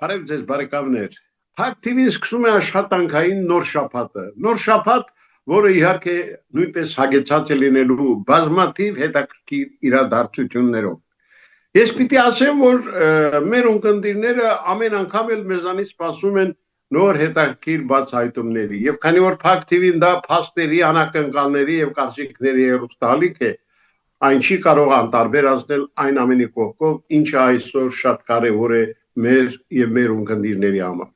Բարև ձեզ բարեկամներ։ Փակ TV-ն սկսում է աշխատանքային նոր շաբաթը։ Նոր շաբաթ, որը իհարկե նույնպես հագեցած է լինելու բազմաթիվ հետաքրքիր իրադարձություններով։ Ես պիտի ասեմ, որ մեր ունկնդիրները ամեն անգամ էլ մեզանից սպասում են նոր հետաքրքիր բացահայտումների։ Եվ քանի որ Փակ TV-ն դա փաստերի, անակնկալների եւ կարծիքների հեռուստալիք է, այն չի կարող անտարբեր անցնել այն ամենի կողքով, ինչը այսօր շատ կարևոր է մեր եւ մեր ունկնդիրների համար։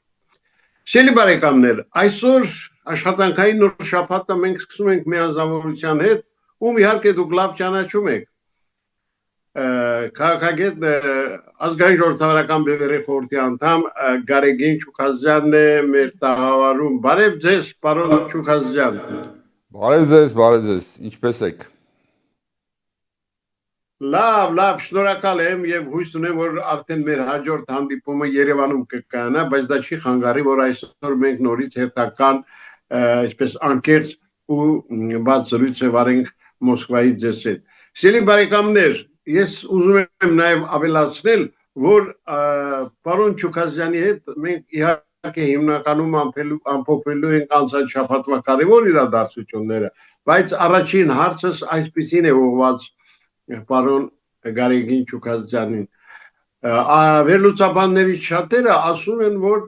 Սիրելի բարեկամներ, այսօր աշխատանքային նոր շաբաթը մենք սկսում ենք մի անձնավորության հետ, ում իհարկե դուք լավ ճանաչում եք։ Քաղաքագետ ազգային ժողովրդավարական բևեռի խորհրդի անդամ Գարեգին Չուքազյանն է մեր տաղավարում։ Բարև ձեզ, պարոն Չուքազյան։ Բարև ձեզ, ինչպե՞ս եք։ Լավ, շնորհակալ եմ եւ հույս ունեմ, որ արդեն մեր հաջորդ հանդիպումը Երևանում կկայանա, բայց դա չի խանգարի, որ այսօր մենք նորից հերթական, այսպես անկեղծ ու բաց զրույց վարենք Մոսկվայից ձեզ հետ։ Սիրելի բարեկամներ, ես ուզում եմ նաեւ ավելացնել, որ պարոն Չուքազյանի հետ մենք իհարկե հիմնականում ամփոփելու ենք անցած շաբաթվա կարևոր իրադարձությունները, բայց առաջին հարցս այսպեսին է ուղղված պարոն Գարեգին Չուքազյանին։ Վերլուծաբաններից շատերը ասում են, որ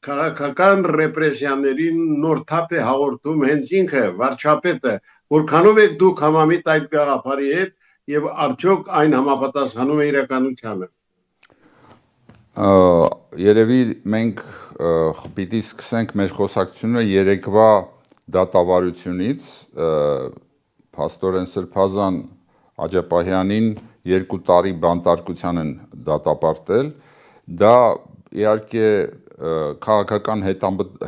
քաղաքական ռեպրեսիաներին նոր թափ է հաղորդում հենց ինքը, վարչապետը, որքանով եք դուք համամիտ այդ գաղափարի հետ եւ արդյոք այն համապատասխանում է իրականությանը։ Երևի մենք պիտի սկսենք մեր խոսակցությունը երեկվա դատավարությունից, փաստորեն Սրբազան Աջապահյանին 2 տարի բանտարկության են դատապարտել, դա իհարկե քաղաքական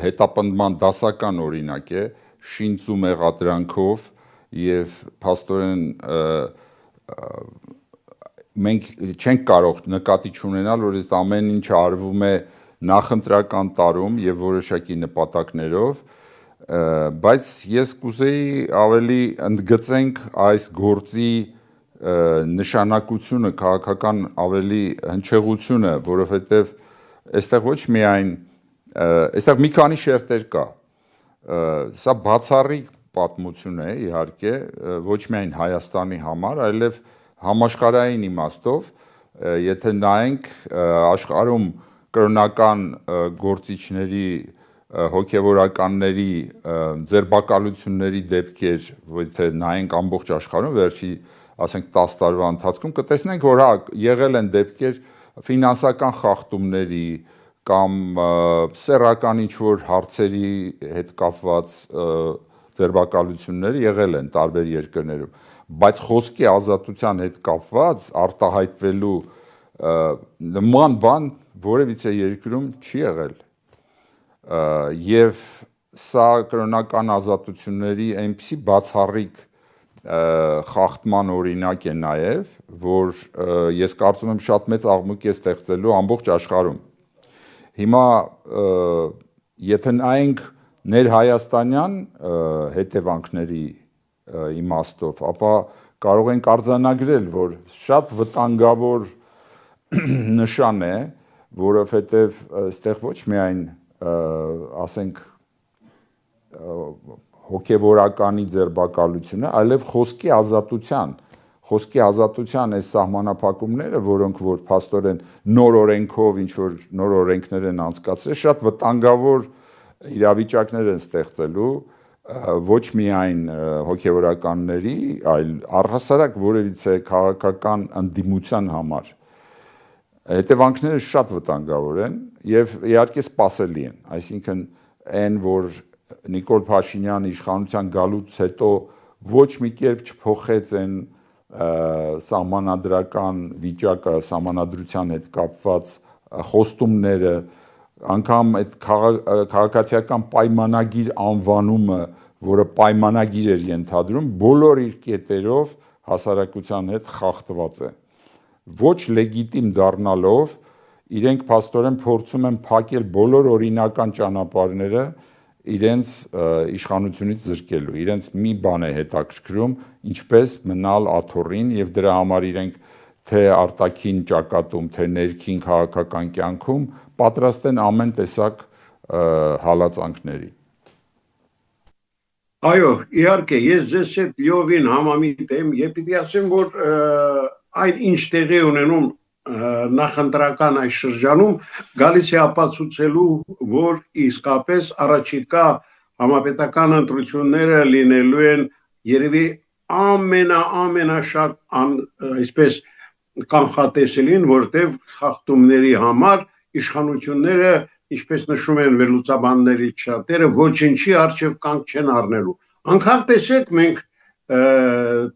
հետապնդման դասական օրինակ է, շինծ ու մեղադրանքով եւ փաստորեն մենք չենք կարող նկատի չունենալ, որ այդ ամեն ինչը արվում է նախընտրական տարում եւ որոշակի նպատակներով, բայց ես կուզեի ավելի ընդգծենք այս գործի նշանակությունը, քաղաքական ավելի հնչեղությունը, որովհետև այստեղ ոչ միայն այստեղ մի քանի շերտեր կա, սա բացառիկ պատմություն է իհարկե, ոչ միայն Հայաստանի համար, այլև համաշխարհային իմաստով, եթե նայենք աշխարհում կրոնական գործիչների, հոգևորականների ձերբակալությունների դեպքեր, եթե նայենք ամբողջ աշխարհում վերջի ասենք 10 տարվա ընթացքում կտեսնենք, որ եղել են դեպքեր ֆինանսական խախտումների կամ սեռական ինչ-որ հարցերի հետ կապված ձերբակալությունները եղել են տարբեր երկրներում, բայց խոսքի ազատության հետ կապված արտահայտվելու նման բան որևիցե երկրում չի եղել։ Եվ սա կրոնական ազատությունների այնպիսի բացառիկ խախտման օրինակ է նաև, որ ես կարծում եմ շատ մեծ աղմուկ է ստեղծելու ամբողջ աշխարհում։ Հիմա եթե նայենք ներհայաստանյան հետևանքների իմաստով, ապա կարող ենք արձանագրել, որ շատ վտանգավոր նշան է, որովհետև այստեղ ոչ միայն ասենք հոգևորականի ձերբակալությունը, այլև խոսքի ազատության այս սահմանափակումները, որոնք որ փաստորեն նոր օրենքով ինչ-որ նոր օրենքներ են անցկացրել, շատ վտանգավոր իրավիճակներ են ստեղծելու ոչ միայն հոգևորականների, այլ առհասարակ որևիցե քաղաքական ընդդիմության համար։ Հետևանքները շատ վտանգավոր են եւ իհարկե սպասելի են, այսինքն այն, որ Նիկոլ Փաշինյանը իշխանության գալուց հետո ոչ մի կերպ չփոխեց այն սահմանադրական վիճակը, սահմանադրության հետ կապված խոստումները, անգամ այդ քաղաքացիական պայմանագիր անվանումը, որը պայմանագիր էր ենթադրում, բոլոր իր կետերով հասարակության հետ խախտված է։ Ոչ լեգիտիմ դառնալով իրենք փաստորեն փորձում են փակել բոլոր օրինական ճանապարհները իրենց իշխանությունից զրկելու, իրենց մի բան է հետաքրքրում, ինչպես մնալ աթոռին եւ դրա համար իրենք թե արտաքին ճակատում, թե ներքին քաղաքական կյանքում պատրաստ են ամեն տեսակ հալածանքների։ Այո, իհարկե, ես ձեզ հետ լիովին համամիտ եմ, եւ պիտի ասեմ, որ այն ինչ տեղի ունենում նախընտրական այս շրջանում գալիս է ապացուցելու, որ իսկապես առաջիկա համապետական ընտրությունները լինելու են երևի ամենաշատ այսպես կանխատեսելին, որտեղ խախտումների համար իշխանությունները, ինչպես նշում են վերլուծաբաններից շատերը, ոչինչի առջև կանգ չեն առնելու։ Անգամ տեսեք, մենք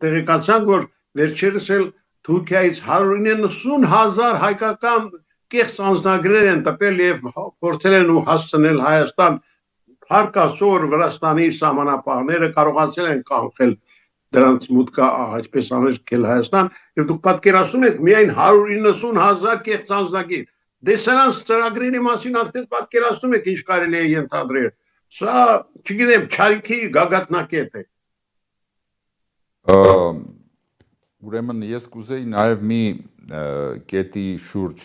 տեղեկացանք, որ վերջերս էլ Թուրքիայից 190,000 հայկական կեղծ անձնագրեր են տպել եւ փորձել են ու հասցնել Հայաստան, Փառք Աստծո, որ Վրաստանի սահմանապահները կարողացել են կանխել դրանց մուտքը այսպես անել Հայաստան, եւ դուք պատկերացնում եք միայն 190,000 կեղծ անձնագիր։ Դե սրանց ծրագրերի մասին արդեն պատկերացնում եք ինչ կարելի է ենթադրել։ Սա, չգիտեմ, չարիքի գագաթնակետ է։ Ուրեմն ես կուզեի նաև մի կետի շուրջ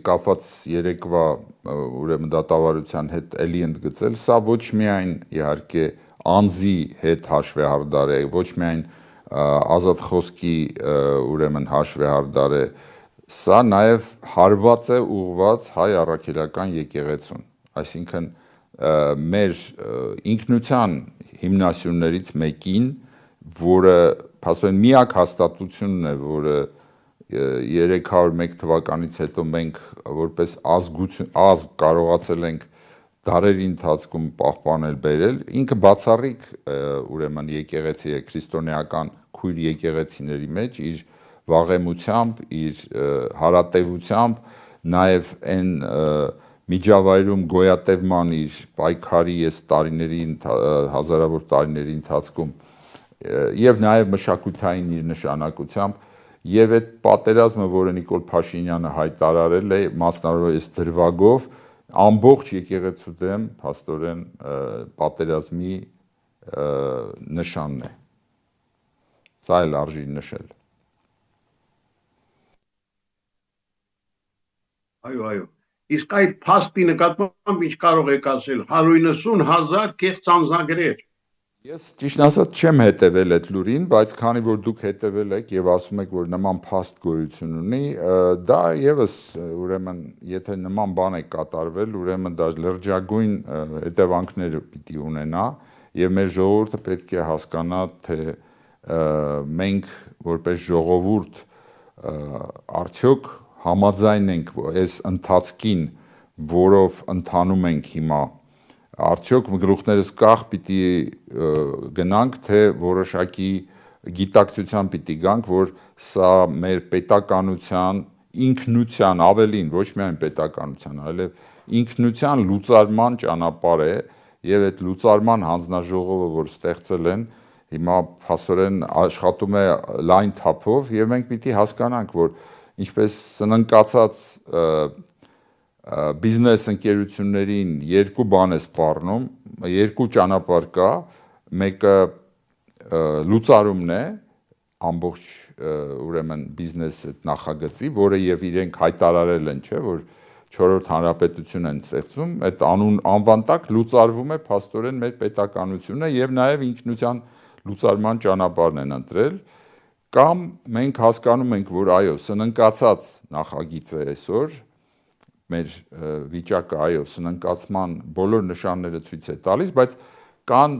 կապված երեկվա ուրեմն դատավարության հետ էլի ընդգծել, սա ոչ միայն իհարկե անձի հետ հաշվեհարդար է, ոչ միայն ազատ խոսքի ուրեմն հաշվեհարդար է, սա նաև հարված է ուղղված հայ առաքելական եկեղեցուն, այսինքն մեր ինքնության հիմնասյուներից մեկին, որը փաստորեն միակ հաստատությունն է, որը 301 թվականից հետո մենք որպես ազգ կարողացել ենք դարերի ընթացքում պահպանել բերել, ինքը բացառիկ ուրեմն եկեղեցի է քրիստոնեական քույր եկեղեցիների մեջ իր վաղեմությամբ, իր հարատևությամբ, նաև այն միջավայրում գոյատևման իր պայքարի հազարավոր տարիների ընթացքում եւ նաեւ մշակութային իր նշանակությամբ եւ այդ պատերազմը, որը Նիկոլ Փաշինյանը հայտարարել է մասնավորապես դրվագով, ամբողջ եկեղեցու դեմ փաստորեն պատերազմի նշանն է։ Սա էլ արժի նշել։ Այո։ Իսկ այդ փաստի նկատմամբ ինչ կարող եք ասել 190,000 կեղծ անձնագրեր։ Ես ճիշտ ասած չեմ հետևել այդ լուրին, բայց քանի որ դուք հետևել եք եւ ասում եք, որ նման փաստ գոյություն ունի, դա եւս ուրեմն եթե նման բան է կատարվել, ուրեմն դա լրջագույն հետևանքներ պիտի ունենա եւ մեր ժողովուրդը պետք է հասկանա, թե մենք որպես ժողովուրդ արդյոք համաձայն ենք այս ընթացքին, որով ընթանում ենք հիմա, արդյոք գլուխներս կախ պիտի գնանք, թե որոշակի գիտակցության պիտի գանք, որ սա մեր պետականության ինքնության ավելին, ոչ միայն պետականության, այլև ինքնության լուծարման ճանապարհ է եւ այդ լուծարման հանձնաժողովը, որ ստեղծել են, հիմա փաստորեն աշխատում է լայն թափով եւ մենք պիտի հասկանանք, որ ինչպես սնանկացած բիզնես ընկերություններին երկու բան է սպառնում, երկու ճանապարհ կա, մեկը լուծարումն է, ամբողջ ուրեմն բիզնես նախագծի, որը եւ իրենք հայտարարել են, չէ, որ 4-րդ հանրապետություն են ստեղծում, այդ անվան տակ լուծարվում է փաստորեն մեր պետականությունը եւ նաեւ ինքնության լուծարման ճանապարհն են ընտրել, կամ մենք հասկանում ենք, որ այո, սնանկացած նախագիծ է այսօր մեր վիճակը, այո, սնանկացման բոլոր նշանները ցույց է տալիս, բայց կան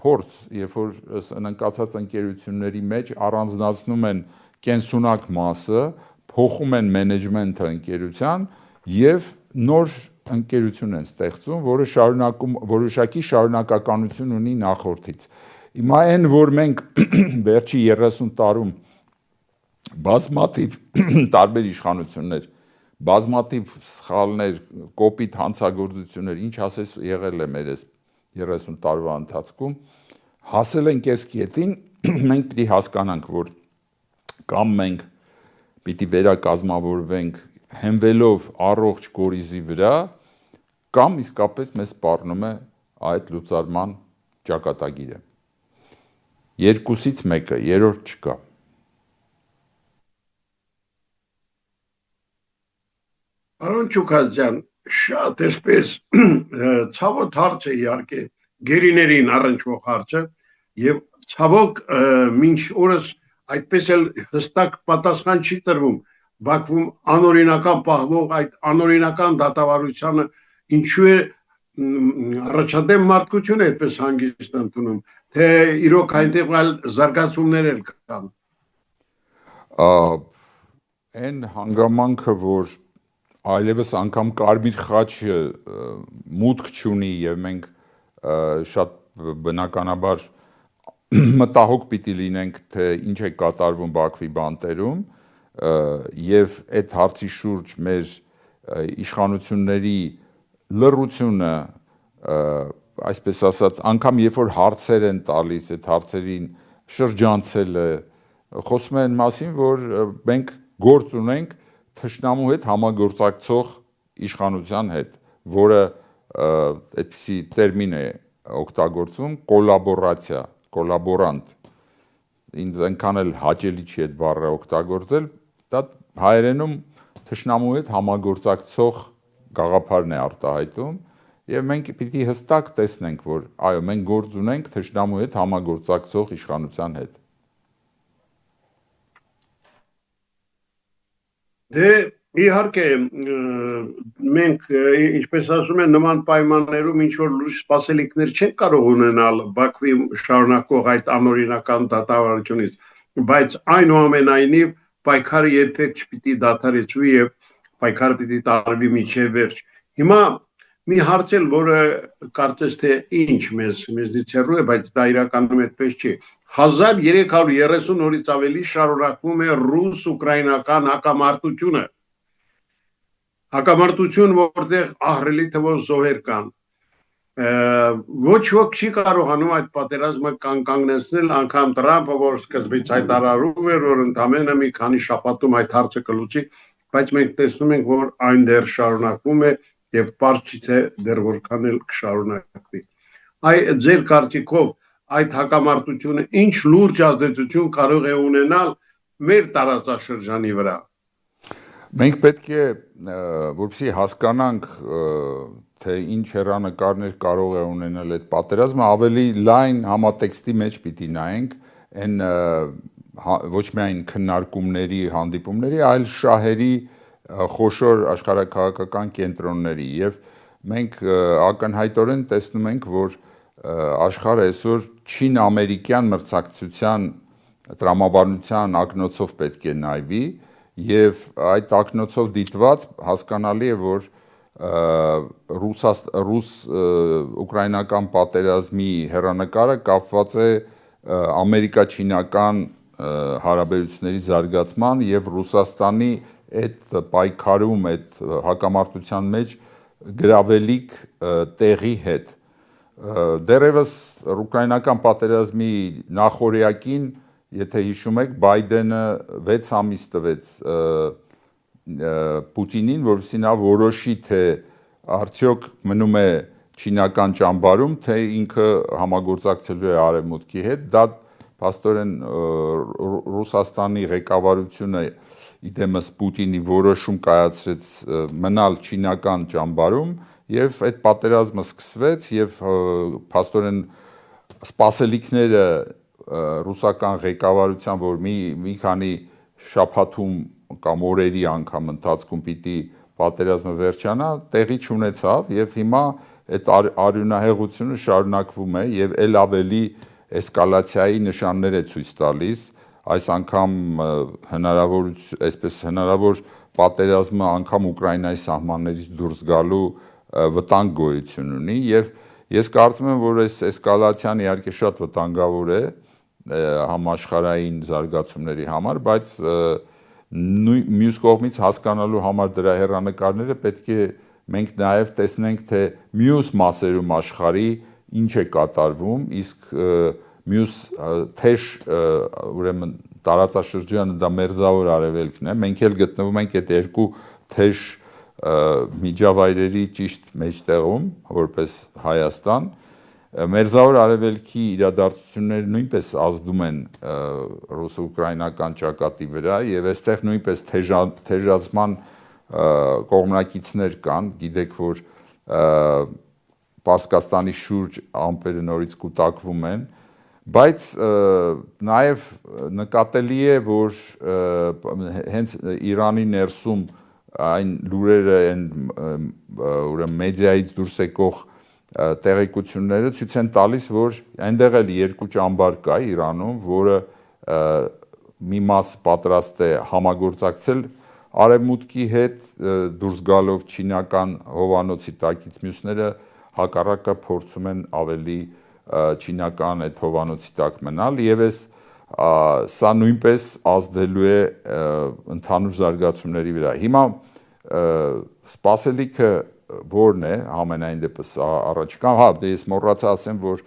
փորձ, երբ որ սնանկացած ընկերությունների մեջ առանձնացնում են կենսունակ մասը, փոխում են մենեջմենթը ընկերության եւ նոր ընկերություն են ստեղծում, որը որոշակի շարունակականություն ունի նախորդից։ Հիմա այն, որ մենք վերջի 30 տարում բազմաթիվ տարբեր իշխանություններ, բազմաթիվ սխալներ, կոպիտ հանցագործություններ, ինչ ասես եղել է մեր 30 տարվա ընթացքում, հասել ենք այս կետին, մենք պիտի հասկանանք, որ կամ մենք պիտի վերակազմավորվենք հենվելով առողջ կորիզի վրա, կամ իսկապես մեզ սպառնում է այդ լուծարման ճակատագիրը։ Երկուսից մեկը, երրորդ չկա։ Պարոն Չուքազյան, շատ այսպես ցավոտ հարց է իհարկե գերիներին առնչվող հարցը եւ ցավոք մինչ օրս այդպես էլ հստակ պատասխան չի տրվում Բաքվում անօրինական պահվող այդ անօրինական դատավարությանը ինչու է առաջադեմ մարդկություն այդպես հանգիստ ընդունում թե իրոք այնտեղ այլ զարգացումներ կան այն հանգամանքը որ այլևս անգամ կարմիր խաչը մուտք չունի եւ մենք շատ բնականաբար մտահոգ պիտի լինենք թե ինչ է կատարվում Բաքվի բանտերում եւ այդ հարցի շուրջ մեր իշխանությունների լռությունը այսպես ասած անգամ երբ որ հարցեր են տալիս այդ հարցերին շրջանցելը խոսում են մասին որ մենք գործ ունենք թշնամու հետ համագործակցող իշխանության հետ, որը այդպիսի տերմին է օգտագործվում կոլաբորացիա, կոլաբորանտ։ Ինձ այնքան էլ հաճելի չի այդ բառը օգտագործել, դա հայերենում թշնամու հետ համագործակցող գաղափարն է արտահայտում, եւ մենք պիտի հստակ տեսնենք, որ այո, մենք գործ ունենք թշնամու հետ համագործակցող իշխանության հետ։ Դե իհարկե մենք ինչպես ասում են նման պայմաններում ինչ որ լուրջ սպասելիքներ չեն կարող ունենալ Բաքվի շարունակող այդ անօրինական դատավարությունից, բայց այնուամենայնիվ պայքարը երբեք չպիտի դադարեցվի եւ պայքարը պիտի տարվի միջև վերջ։ Հիմա մի հարց էլ, որը կարծես թե ինչ մեզնից հեռու է, բայց դա իրականում այդպես չի։ 1330 օրից ավելի շարունակվում է ռուս-ուկրաինական հակամարտությունը։ Հակամարտություն, որտեղ ահռելի թվով զոհեր կան։ Ոչ ոք չի կարողանում այդ պատերազմը կանգնեցնել, անգամ Տրամփը, որ սկզբից հայտարարում էր, որ ընդամենը մի քանի շաբաթում այդ հարցը կլուծի, բայց մենք տեսնում ենք, որ այն դեռ շարունակվում է եւ պարզ չի թե դեռ որքան էլ կշարունակվի։ Ձեր կարծիքով այդ հակամարտությունը ինչ լուրջ ազդեցություն կարող է ունենալ մեր տարածաշրջանի վրա։ Մենք պետք է որպեսզի հասկանանք թե ինչ հեռանկարներ կարող է ունենալ այդ պատերազմը ավելի լայն համատեքստի մեջ պիտի նայենք այն ոչ միայն քննարկումների, հանդիպումների, այլ շահերի խոշոր աշխարհաքաղաքական կենտրոնների եւ մենք ակնհայտորեն տեսնում ենք որ աշխարհը այսօր չին-ամերիկյան մրցակցության տրամաբանության ակնոցով պետք է նայվի եւ այդ ակնոցով դիտված հասկանալի է որ ռուս-ուկրաինական պատերազմի հեռանկարը կապված է ամերիկա-չինական հարաբերությունների զարգացման եւ Ռուսաստանի այդ պայքարում այդ հակամարտության մեջ գրավելիք տեղի հետ Դեռևս ուկրաինական պատերազմի նախօրյակին, եթե հիշում եք, Բայդենը 6 ամիս տվեց Պուտինին, որովհետեւ նա որոշի թե արդյոք մնում է չինական ճամբարում, թե ինքը համագործակցելու է արևմուտքի հետ, դա փաստորեն Ռուսաստանի ղեկավարությունը իդեմս Պուտինի որոշում կայացրեց մնալ չինական ճամբարում Եվ այդ պատերազմը սկսվեց եւ փաստորեն սպասելիքները ռուսական ղեկավարության, որ մի քանի շաբաթում կամ օրերի անգամ ընթացքում պիտի պատերազմը վերջանա, տեղի չունեցավ եւ հիմա այդ արյունահեղությունը շարունակվում է եւ ել ավելի էսկալացիայի նշաններ է ցույց տալիս այս անգամ հնարավոր պատերազմը անգամ Ուկրաինայի սահմաններից դուրս գալու վտանգ գոյություն ունի եւ ես կարծում եմ որ այս էսկալացիան իհարկե շատ վտանգավոր է համաշխարհային զարգացումների համար բայց մյուս կողմից հասկանալու համար դրա հեռանկարները պետք է մենք նաեւ տեսնենք թե մյուս մասերում աշխարհի ինչ է կատարվում իսկ մյուս թեժ ուրեմն տարածաշրջանը դա մերձավոր արևելքն է մենք էլ գտնվում ենք այդ երկու թեժ միջավայրերի ճիշտ մեջտեղում, որպես Հայաստան, մերձավոր արևելքի իրադարձությունները նույնպես ազդում են ռուս-ուկրաինական ճակատի վրա եւ այստեղ նույնպես թեժացման կողմնակիցներ կան, գիտեք, որ Պարսկաստանի շուրջ ամպերը նորից կուտակվում են, բայց նաև նկատելի է, որ հենց Իրանի ներսում այն լուրերը ուրեմն մեդիայից դուրս եկող տեղեկությունները ցույց են տալիս, որ այնտեղ էլ երկու ճամբար կա Իրանում, որը մի մաս պատրաստ է համագործակցել արևմուտքի հետ դուրս գալով չինական հովանոցի տակից, մյուսները հակառակը փորձում են ավելի չինական այդ հովանոցի տակ մնալ եւ սա նույնպես ազդելու է ընդհանուր զարգացումների վրա։ Հիմա սպասելիքը որն է ամենայն դեպս առաջիկա, ես մոռացա ասեմ, որ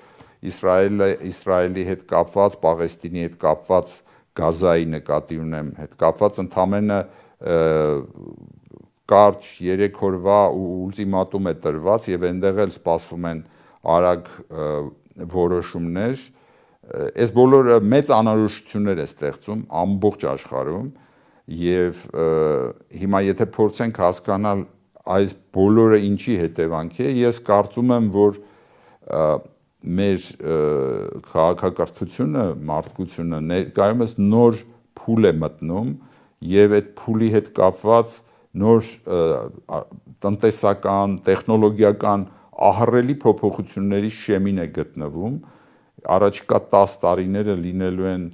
Իսրայելի հետ կապված, Պաղեստինի հետ կապված, Գազայի նկատի ունեմ հետ կապված ընդամենը կարճ 3 օրվա ուլտիմատում է տրված եւ այնտեղ էլ սպասվում են արագ որոշումներ, այս բոլորը մեծ անորոշություններ է ստեղծում ամբողջ աշխարհում եւ հիմա եթե փորձենք հասկանալ այս բոլորը ինչի հետևանք է, ես կարծում եմ, որ մեր քաղաքակրթությունը, մարդկությունը ներկայումս նոր փուլ է մտնում եւ այդ փուլի հետ կապված նոր տնտեսական, տեխնոլոգիական ահռելի փոփոխությունների շեմին է գտնվում, առաջիկա 10 տարիները լինելու են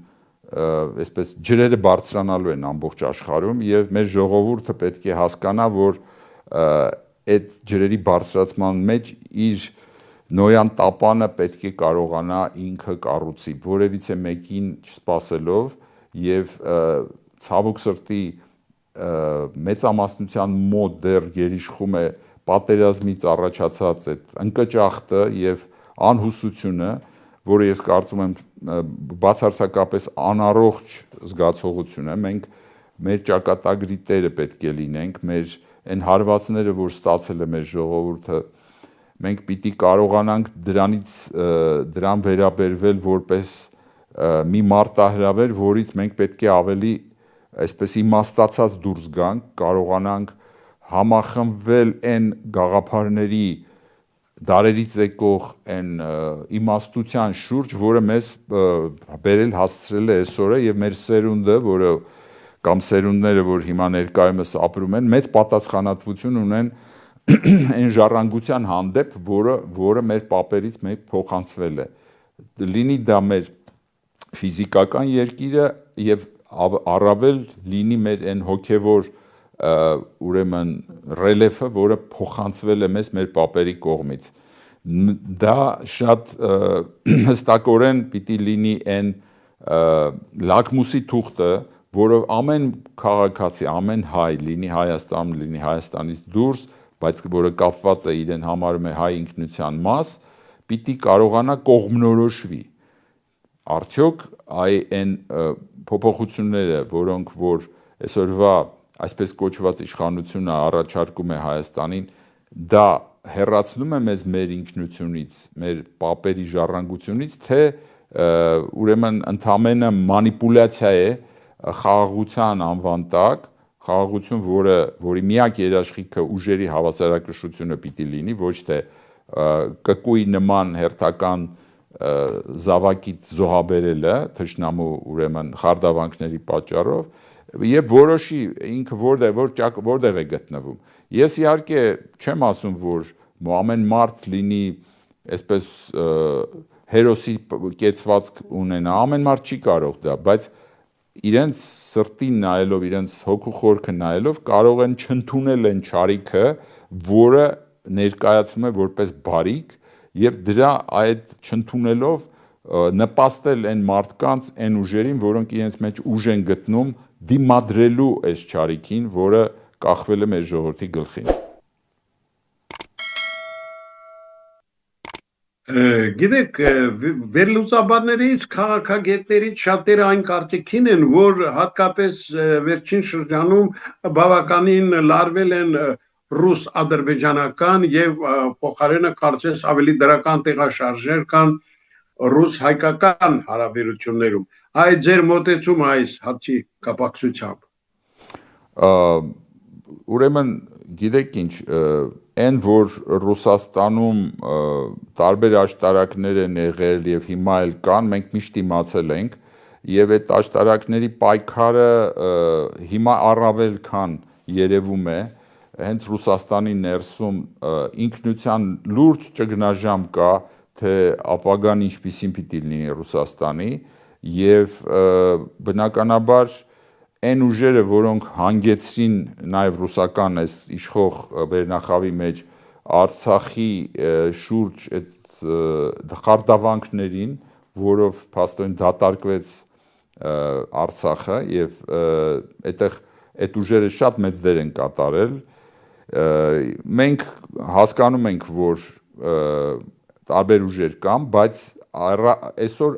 այսպես ջրերը բարձրանալու են ամբողջ աշխարհում եւ մեր ժողովուրդը պետք է հասկանա, որ այդ ջրերի բարձրացման մեջ իր նոյան տապանը պետք է կարողանա ինքը կառուցի, որևիցե մեկին չսպասելով եւ ցավոք սրտի մեծամասնության մոտ դեռ գերիշխում է պատերազմից առաջացած այդ ընկճախտը եւ անհուսությունը, որը ես կարծում եմ բացարձակապես անառողջ զգացողություն է, մենք մեր ճակատագրի տերը պետք է լինենք, մեր այն հարվածները, որ ստացել է մեր ժողովուրդը, մենք պիտի կարողանանք դրան վերաբերվել որպես մի մարտահրավեր, որից մենք պետք է ավելի այսպես իմաստացած դուրս գանք, կարողանանք համախմբվել այն գաղափարների դարերից եկող այն իմաստության շուրջ, որը մեզ բերել հասցրել է այսօրը եւ մեր սերունդը, որը կամ սերունդները, որ հիմա ներկայումս ապրում են, մեծ պատասխանատվություն ունեն այն ժառանգության հանդեպ, որը մեր պապերից մեկ փոխանցվել է։ Լինի դա մեր ֆիզիկական երկիրը եւ առավել լինի մեր այն հոգեվոր ուրեմն ռելիեֆը, որը փոխանցվել է մեզ մեր պապերի կողմից։ Դա շատ հստակորեն պիտի լինի այն լակմուսի թուղթը, որով ամեն քաղաքացի, ամեն հայ, լինի Հայաստանում, լինի Հայաստանից դուրս, բայց որը կապված է իրեն համարում է հայ ինքնության մաս, պիտի կարողանա կողմնորոշվի։ Արդյոք այն փոփոխությունները, որոնք որ այսօրվա այսպես կոչված իշխանությունը առաջարկում է Հայաստանին, դա հեռացնում է մեզ մեր ինքնությունից, մեր պապերի ժառանգությունից, թե ուրեմն ընդամենը մանիպուլյացիա է խաղաղության անվան տակ, խաղաղություն, որի միակ երաշխիքը ուժերի հավասարակշռությունը պիտի լինի, ոչ թե կկույ նման հերթական զավակից զոհաբերելը, թշնամու ուրեմն խարդավանքների պատճառով եւ որոշի ինքը որտեղ է գտնվում։ Ես իհարկե չեմ ասում, որ ամեն մարդ լինի այսպես հերոսի կեցվածք ունենա, ամեն մարդ չի կարող դա, բայց իրենց սրտին նայելով, իրենց հոգու խորքը նայելով կարող են չընդունել այն չարիքը, որը ներկայացվում է որպես բարիք եւ դրա այդ չընդունելով նպաստել այն մարդկանց, այն ուժերին, որոնք իրենց մեջ ուժ են գտնում դիմադրելու այս չարիքին, որը կախվել է մեր ժողովրդի գլխին։ Գիտեք, վերլուծաբաններից, քաղաքագետներից շատերը այն կարծիքին են, որ հատկապես վերջին շրջանում բավականին լարվել են ռուս-ադրբեջանական եւ փոխարենը կարծես ավելի դրական տեղաշարժեր կան ռուս-հայկական հարաբերություններում։ Այդ ձեր մոտեցումը այս հարցի կապակցությամբ։ ուրեմն գիտեք ինչ, այն որ Ռուսաստանում տարբեր աշտարակներ են եղել եւ հիմա էլ կան, մենք միշտ իմացել ենք եւ այդ աշտարակների պայքարը հիմա առավել քան երևում է հենց Ռուսաստանի ներսում ինքնության լուրջ ճգնաժամ կա, թե ապագան ինչպիսին պիտի լինի Ռուսաստանի եւ բնականաբար այն ուժերը, որոնք հանգեցրին նաև ռուսական այս իշխող վերնախավի մեջ Արցախի շուրջ այդ խարդավանքներին, որով փաստորեն դատարկվեց Արցախը եւ այդտեղ այդ ուժերը շատ մեծ դեր են կատարել, մենք հասկանում ենք, որ տարբեր ուժեր կան, բայց այսօր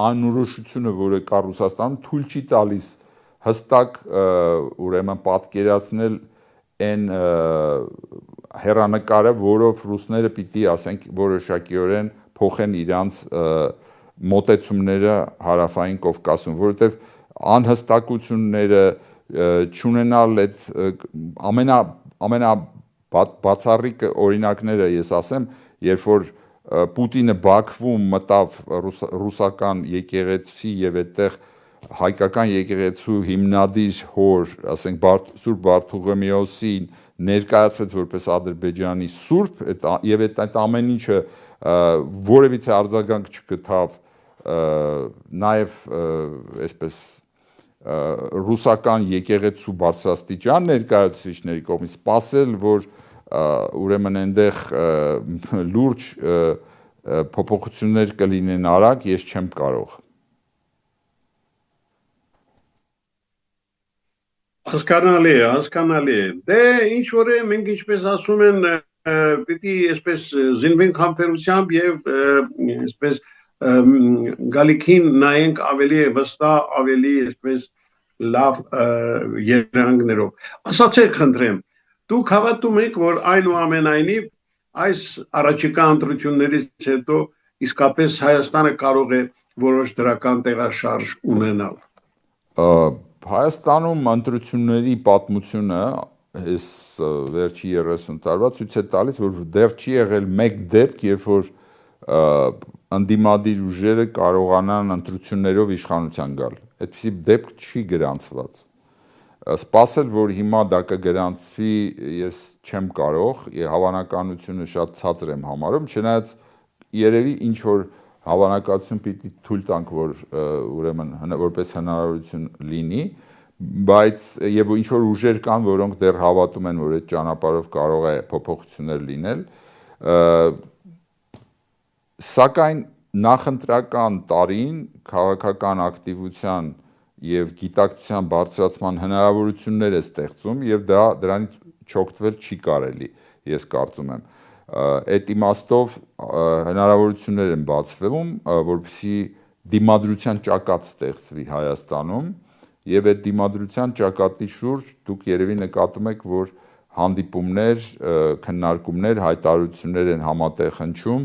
անորոշությունը, որը կա Ռուսաստանում, թույլ չի տալիս հստակ ուրեմն պատկերացնել այն հեռանկարը, որով ռուսները պիտի ասենք որոշակիորեն փոխեն իրանց մոտեցումները հարավային Կովկասում, որովհետև անհստակությունները չունենալ այդ ամենաբացառիկ օրինակները ես ասեմ, երբ որ Պուտինը Բաքվում մտավ ռուսական եկեղեցի եւ այդտեղ հայկական եկեղեցու հիմնադիր հոր, ասենք Սուրբ Բարթողոմեոսին ներկայացվեց որպես Ադրբեջանի սուրբ եւ այդ ամեն ինչը որևիցե արձագանք չգտավ նաեւ այսպես ռուսական եկեղեցու բարձրաստիճան ներկայացուցիչների կողմից սпасել, որ ուրեմն այնտեղ լուրջ փոփոխություններ կլինեն արագ, ես չեմ կարող Հասկանալի է։ Դե ինչ որ է, մենք ինչպես ասում են, պիտի այսպես զինվենք համբերությամբ եւ այսպես գալիքին նայենք ավելի վստահ, ավելի այսպես լավ երանգներով։ Ասացեք խնդրեմ, դուք հավատում եք, որ այնուամենայնիվ այս առաջիկա ընտրություններից հետո իսկապես Հայաստանը կարող է որոշ դրական տեղաշարժ ունենալ։ Հայաստանում ընտրությունների պատմությունը այս վերջի 30 տարվա ցույց է տալիս, որ դեռ չի եղել մեկ դեպք, երբ որ ընդդիմադիր ուժերը կարողանան ընտրություններով իշխանության գալ։ Այդպիսի դեպք չի գրանցված։ Սպասել, որ հիմա դա կգրանցվի, ես չեմ կարող, հավանականությունը շատ ցածր եմ համարում, չնայած երևի ինչ որ հավանականություն պիտի թույլ տանք, որ ուրեմն որպես հնարավորություն լինի, բայց եւ ինչ որ ուժեր կան, որոնք դեռ հավատում են, որ այդ ճանապարհով կարող է փոփոխություններ լինել, սակայն նախընտրական տարին քաղաքական ակտիվության եւ գիտակցության բարձրացման հնարավորություններ է ստեղծում եւ դրանից չօգտվել չի կարելի, ես կարծում եմ։ Այդ իմաստով հնարավորություններ են բացվում, որպեսզի դիմադրության ճակատ ստեղծվի Հայաստանում եւ այդ դիմադրության ճակատի շուրջ դուք երևի նկատում եք, որ հանդիպումներ, քննարկումներ, հայտարարություններ են համատեղ հնչում,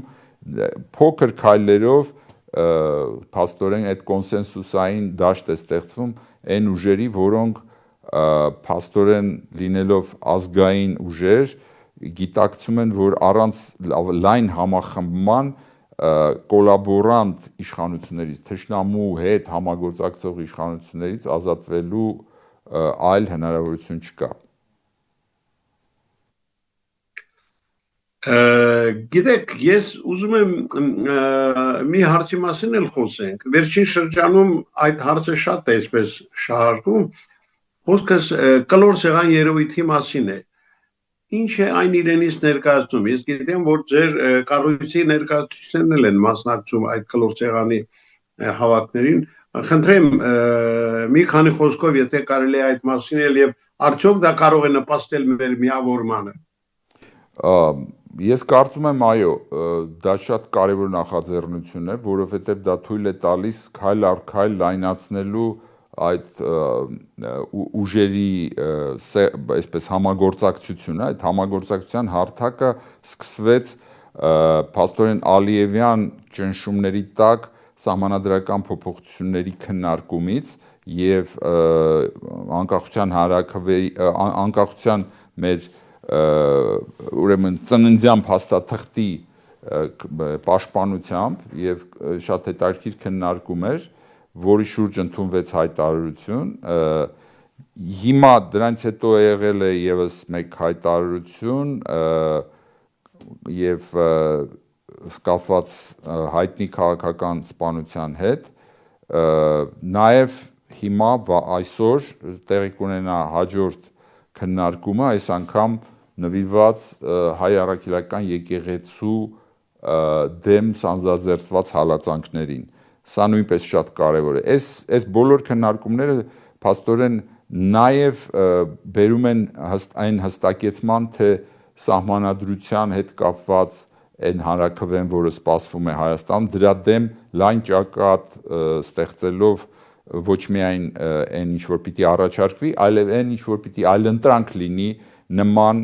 փոքր քայլերով փաստորեն այդ կոնսենսուսային դաշտ է ստեղծվում այն ուժերի, որոնք փաստորեն լինելով ազգային ուժեր գիտակցում են, որ առանց լայն համախմբման կոլաբորանտ իշխանություններից, թշնամու հետ համագործակցող իշխանություններից ազատվելու այլ հնարավորություն չկա։ Գիտեք, ես ուզում եմ մի հարցի մասին էլ խոսենք։ Վերջին շրջանում այդ հարցը շատ է այսպես շահարկում, խոսքս կլոր սեղան երևույթի մասին է։ Ինչ է այն իրենից ներկայացնում։ Ես գիտեմ, որ ձեր կառույցի ներկայացուցիչներն են մասնակցում այդ կլոր սեղանի հավաքներին։ Խնդրեմ մի քանի խոսքով, եթե կարելի է այդ մասին էլ եւ արդյոք դա կարող է նպաստել մեր միավորմանը։ Ես կարծում եմ, այո, դա շատ կարևոր նախաձեռնություն է, որովհետև դա թույլ է տալիս քայլ առ քայլ լայնացնելու այդ ուժերի այսպես համագործակցությունը, այդ համագործակցության հարթակը սկսվեց փաստորեն Ալիևյան ճնշումների տակ սահմանադրական փոփոխությունների քննարկումից եւ անկախության անկախության մեր ուրեմն ծննդյան փաստաթղթի պաշտպանությամբ եւ շատ հետաքրքիր քննարկում էր, որի շուրջ ընդունվեց հայտարարություն։ Հիմա դրանից հետո եղել է եւս մեկ հայտարարություն եւ կապված հայտնի քաղաքական սպանության հետ, նաեւ հիմա այսօր տեղի կունենա հաջորդ քննարկումը, այս անգամ նվիրված հայ առաքելական եկեղեցու դեմ սանձազերծված հալածանքներին։ Սա նույնպես շատ կարևոր է։ Այս բոլոր քննարկումները փաստորեն նաև բերում են այն հստակեցման, թե սահմանադրության հետ կապված այն հանրաքվեն, որը սպասվում է Հայաստան, դրա դեմ լայն ճակատ ստեղծելով ոչ միայն այն ինչ որ պիտի առաջարկվի, այլև այն ինչ որ պիտի այլընտրանք լինի նման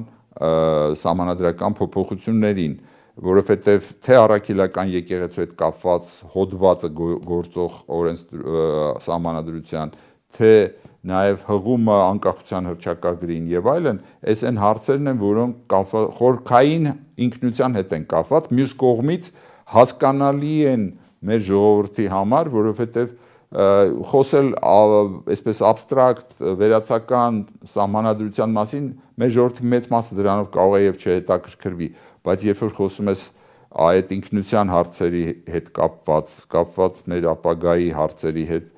սահմանադրական փոփոխություններին, որովհետև թե առաքելական եկեղեցու հետ կապված հոդվածը գործող սահմանադրության, թե նաև հղումը անկախության հռչակագրին եւ այլն, այս այն հարցերն են, որոնք խորքային ինքնության հետ են կապված, մյուս կողմից հասկանալի են մեր ժողովրդի համար, որովհետև խոսել այսպես abstract վերացական սահմանադրության մասին մեր ժողովրդի մեծ մասը դրանով կարող է եւ չհետաքրքրվի, բայց երբ որ խոսում ես այդ ինքնության հարցերի հետ կապված մեր ապագայի հարցերի հետ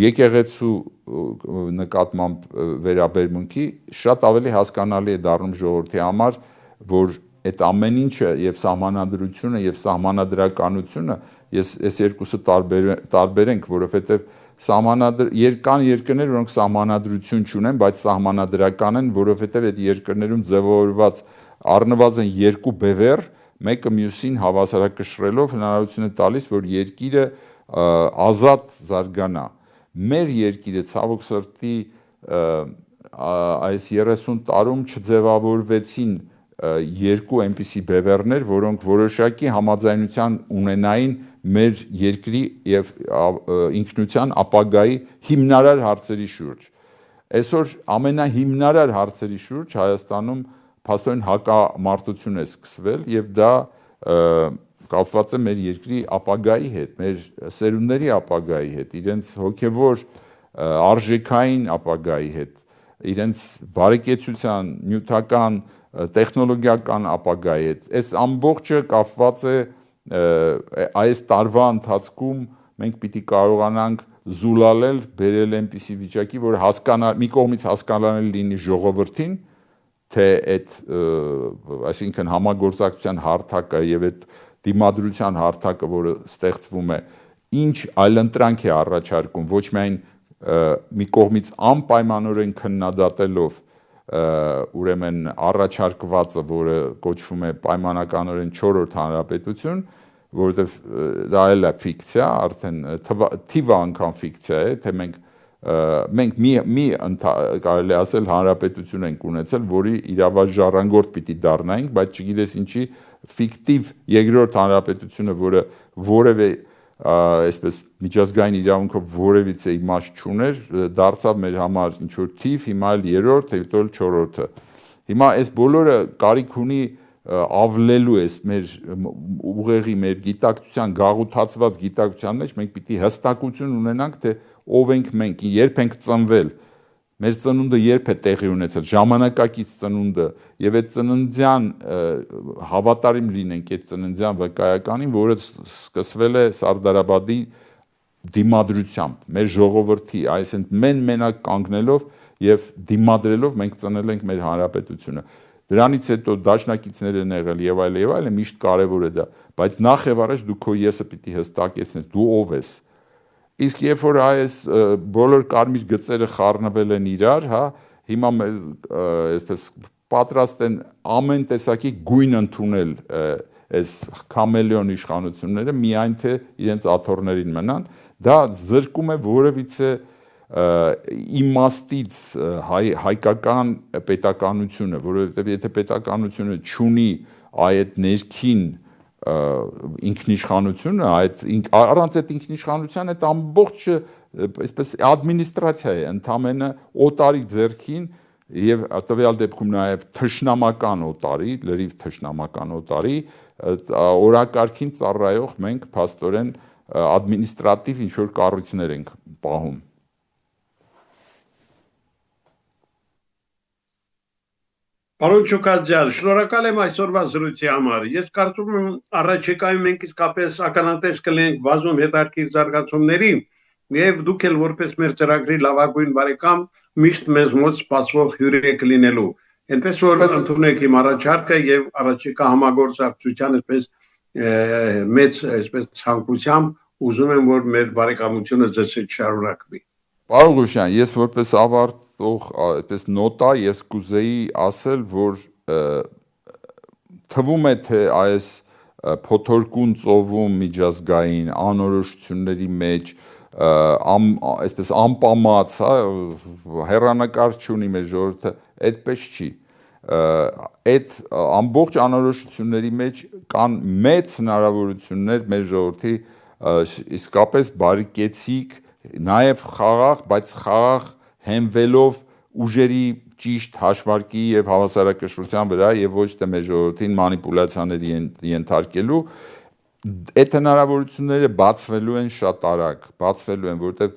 եկեղեցու նկատմամբ վերաբերմունքի շատ ավելի հասկանալի է դառնում ժողովրդի համար, որ այդ ամեն ինչը եւ սահմանադրությունը եւ սահմանադրականությունը ես երկուսը տարբերենք, որովհետեւ կան երկրներ, որոնք սահմանադրություն չունեն, բայց սահմանադրական են, որովհետեւ այդ երկրներում ձևավորված առնվազն երկու բևեռ մեկը մյուսին հավասարակշռելով հնարավորություն է տալիս, որ երկիրը ազատ զարգանա։ Մեր երկիրը ցավոք սրտի այս 30 տարում չձևավորվեցին երկու այնպիսի բևեռներ, որոնք որոշակի համաձայնության ունենային մեր երկրի եւ ինքնության ապագայի հիմնարար հարցերի շուրջ։ Այսօր ամենահիմնարար հարցերի շուրջ Հայաստանում փաստորեն հակամարտություն է սկսվել եւ դա կապված է մեր երկրի ապագայի հետ, մեր սերունդների ապագայի հետ, իրենց հոգևոր արժեքային ապագայի հետ, իրենց բարեկեցության, նյութական, տեխնոլոգիական ապագայի հետ։ Այս ամբողջը կապված է այս տարվա ընթացքում մենք պիտի կարողանանք զուլալել, բերել այնպիսի վիճակի, որ մի կողմից հասկանալի լինի ժողովրդին, թե այդ այսինքն համագործակցության հարթակը եւ այդ դիմադրության հարթակը, որը ստեղծվում է, ինչ այլընտրանք է առաջարկում, ոչ միայն մի կողմից անպայմանորեն քննադատելով ուրեմն առաջարկվածը, որը կոչվում է պայմանականորեն 4-րդ հանրապետություն, որովհետև դա էլ է ֆիկցիա, արդեն թիվը անգամ ֆիկցիա է, թե մենք կարելի ասել հանրապետություն ենք ունեցել, որի իրավաժառանգորդ պիտի դառնայինք, բայց չգիտես ինչի ֆիկտիվ երկրորդ հանրապետությունը, որը որևէ այսպես միջազգային իրավունքով որևիցե իմաստ չուներ, դարձավ մեր համար ինչ որ թիվ, հիմա էլ երրորդ, հետո էլ չորրորդը։ Հիմա այս բոլորը կարիք ունի ավլելու էս մեր ուղեղի, մեր գիտակցության, գաղութացված գիտակցության մեջ մենք պիտի հստակություն ունենանք, թե ով ենք մենք, երբ ենք ծնվել, մեր ծնունդը երբ է տեղի ունեցել, ժամանակակից ծնունդը, եւ այդ ծննդյան հավատարիմ լինենք այդ ծննդյան վկայականին, որը սկսվել է Սարդարաբադի դիմադրությամբ, մեր ժողովրդի, այսինքն մենակ կանգնելով եւ դիմադրելով մենք ծնել ենք մեր հանրապետությունը։ Դրանից հետո դաշնակիցներ են եղել եւ այլն, միշտ կարեւոր է դա, բայց նախ եւ առաջ դու քո եսը պիտի հստակեցնես, դու ով ես։ Իսկ երբ որ այս բոլոր կարմիր գծերը խառնվել են իրար, հա, հիմա այսպես պատրաստ են ամեն տեսակի գույն ընդունել այս քամելեոն իշխանությունները, միայն թե իրենց աթոռներին մնան, դա զրկում է որևիցե իմաստից հայկական պետականությունը, որովհետև եթե պետականությունը չունի այդ ներքին ինքնիշխանությունը, առանց այդ ինքնիշխանության այդ ամբողջ այսպես ադմինիստրացիա է, ընդամենը օտարի ձեռքին եւ տվյալ դեպքում նաեւ թշնամական օտարի, լրիվ թշնամական օտարի օրակարգին ծառայող մենք փաստորեն ադմինիստրատիվ ինչ որ կառույցներ ենք պահում։ Պարոն Չուկազյան, շնորհակալ եմ այսօրվա զրույցի համար։ Ես կարծում եմ առաջիկայում մենք իսկապես ականատես կլինենք բազում հետաքրքիր զարգացումների եւ դուք էլ որպես մեր ծրագրի լավագույն բարեկամ միշտ մեզ մոտ սպասվող հյուրեր եք լինելու։ Այնպես որ ընդունեք իմ առաջարկը եւ առաջիկա համագործակցության այսպես մեծ այսպես ցանկությամբ ուզում եմ որ մեր բարեկամությունը ձգեցի շարունակվի։ Պարոն Ղուշյան, ես որպես ավարտող այդպես նոտա ես կուզեի ասել, որ թվում է թե այս փոթորկուն ծովում միջազգային անորոշությունների մեջ այսպես անպամած, հեռանկար չունի մեր ժողովուրդը, այդպես չի։ Այդ ամբողջ անորոշությունների մեջ կան մեծ հնարավորություններ մեր ժողովրդի իսկապես բարեկեցիկ նաև խաղաղ, բայց խաղաղ հենվելով ուժերի ճիշտ հաշվարկի եւ հավասարակշռության վրա եւ ոչ թե մեր ժողովրդին մանիպուլյացիաների ենթարկելու այդ հնարավորությունները բացվելու են շատ արագ, բացվելու են, որովհետեւ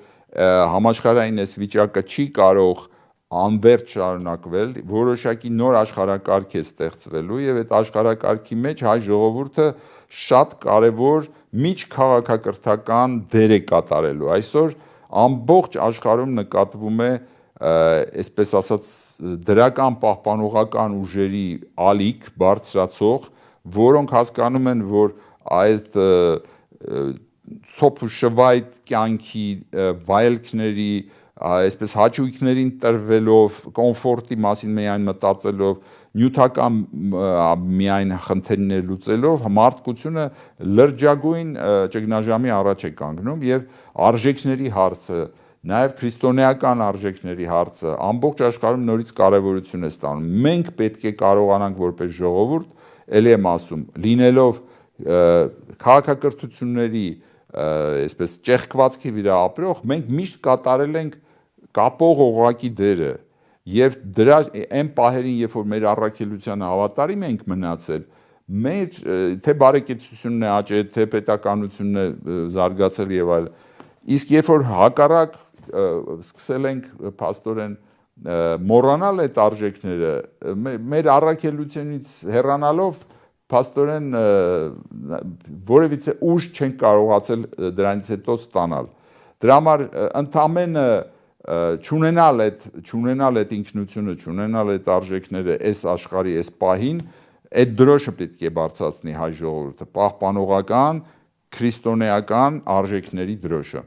համաշխարհային այս վիճակը չի կարող անվերջ շարունակվել, որոշակի նոր աշխարհակարգ է ստեղծվելու եւ այդ աշխարհակարգի մեջ հայ ժողովուրդը շատ կարեւոր միջքաղաքակրթական դեր է կատարելու։ Այսօր ամբողջ աշխարհում նկատվում է այսպես ասած դրական պահպանողական ուժերի ալիք բարձրացող, որոնք հասկանում են, որ այդ ցոփ ու շվայտ կյանքի վայելքների այսպես հաճույքներին տրվելով, կոմֆորտի մասին միայն մտածելով, նյութական միայն խնդիրներ լուծելով, մարդկությունը լրջագույն ճգնաժամի առաջ է կանգնում եւ արժեքների հարցը, նաեւ քրիստոնեական արժեքների հարցը ամբողջ աշխարհում նորից կարեւորություն է ստանում։ Մենք պետք է կարողանանք որպես ժողովուրդ, ելի եմ ասում, լինելով քաղաքակրթությունների այսպես ճեղքվածքի վրա ապրող, մենք միշտ կատարել ենք կապող օղակի դերը եւ դրա այն պահերին, երբ որ մեր առաքելությանը հավատարիմ ենք մնացել, մեր թե բարեկեցությունն է աճել, թե պետականությունն է զարգացել եւ այլ։ Իսկ երբ որ հակառակ սկսել ենք փաստորեն մոռանալ այդ արժեքները, մեր առաքելությունից հեռանալով փաստորեն որևիցե ուժ չենք կարողացել դրանից հետո ստանալ։ Դրա համար ընդամենը չունենալ այդ ինքնությունը, չունենալ այդ արժեքները այս աշխարհի այս պահին, այդ դրոշը պետք է բարձրացնի հայ ժողովուրդը, պահպանողական, քրիստոնեական արժեքների դրոշը։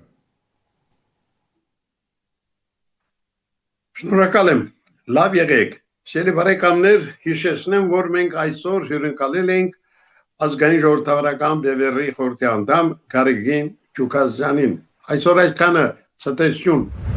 Շնորհակալ եմ, լավ եղեք։ Սիրելի բարեկամներ, հիշեցնեմ, որ մենք այսօր հյուրընկալել ենք ազգային ժողովրդավարական բևեռի խորհրդի անդամ Գարեգին Չուկազյանին։ Այսօր այսքանը, ցտեսություն։